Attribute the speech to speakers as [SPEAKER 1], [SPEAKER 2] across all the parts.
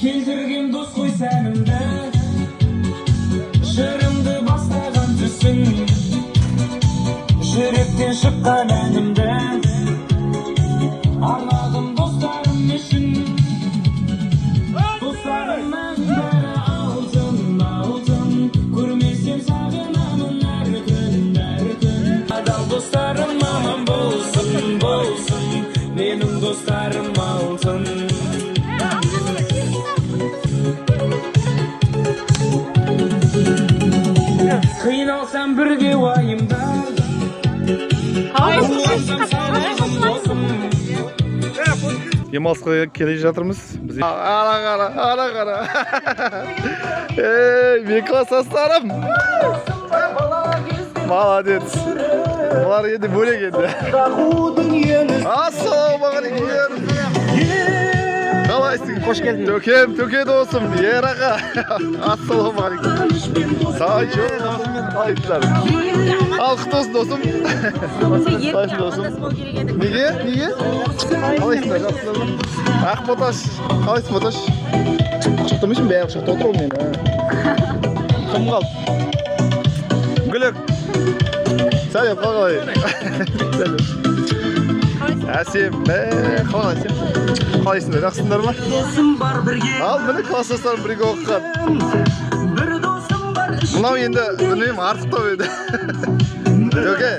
[SPEAKER 1] Келтірген дос қой сәнімді, жырымды бастаған түсің, жүректен шыққан әнімді арнадым достарым үшін. Достарымның бәрі алтын, алтын, көрмесем сағынамын әр күн. Адал достарым аман болсын, болсын, менің достарым алтын. Қиналсам бірге уайымда,
[SPEAKER 2] демалысқа келе жатырмыз. Біз ара қара. Мен класстастарым. Молодец. Бұлар енді бөлек енді. Ассалаумағалейкум. Қалайсың? Қош келдің. Төке досым, ер аға. Ассалаумағалейкум. Сағайчо. Қалайсыздар? Ал құттықтасын досым. Қалайсың досым? Неге? Қалайсыңдар? Жақсылар ма? Ақ Боташ. Қалайсың Боташ? Құттықтамайсың бәрі құшақта отыр ғой мен. Кім қалды? Гүлік. Сәлем, қалай? Сәлем. Әсем, қалайсыңдар, жақсыңдар ма? Ал, міне класстастарым бірге оқыған. Мынау енді, білмеймін, артықтау еді. Төке.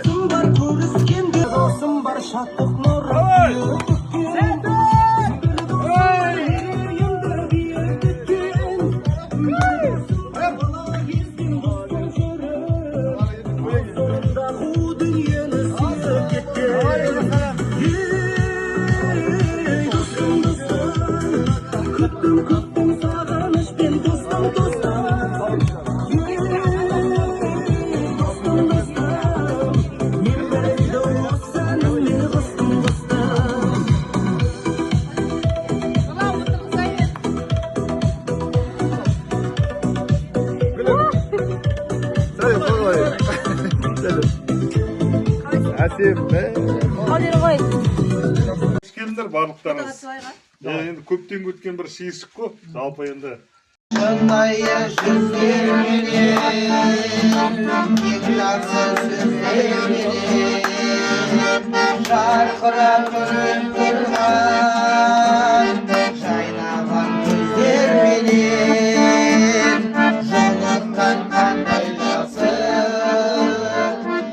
[SPEAKER 2] Қош келдіңдер барлықтарыңыз. Енді көптен күткен бір шиыршық қой. Жалпы енді
[SPEAKER 3] Şındayı süzlerine, yıklarsın süzlerine, şarkıratırım durman, şaynavan gözlerinin, jolukkan kanday jasın,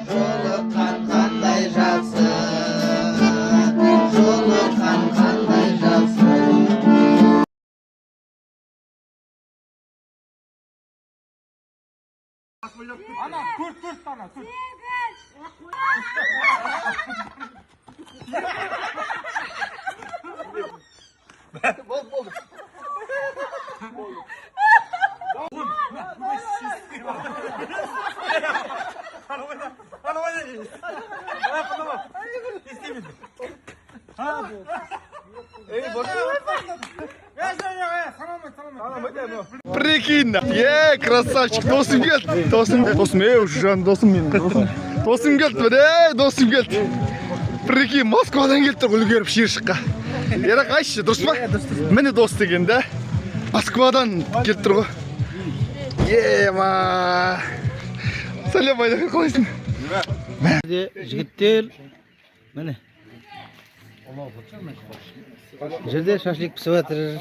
[SPEAKER 3] jolukkan kanday jasın, jolukkan kanday jasın.
[SPEAKER 4] Ana tut bana tut.
[SPEAKER 2] Oldu. Прикинь, красавчик, досым келді. Досым, уже жан досым менің. Досым келді, досым келді. Прикинь, Москвадан келді үлгеріп шиыршыққа. Ерақ айшы, дұрыс па? Міне дос деген да. Москвадан келді тұр ғой. Ема. Сәлем айда, қалайсың?
[SPEAKER 5] Жігіттер, міне. Жерде шашлик пісіп жатыр.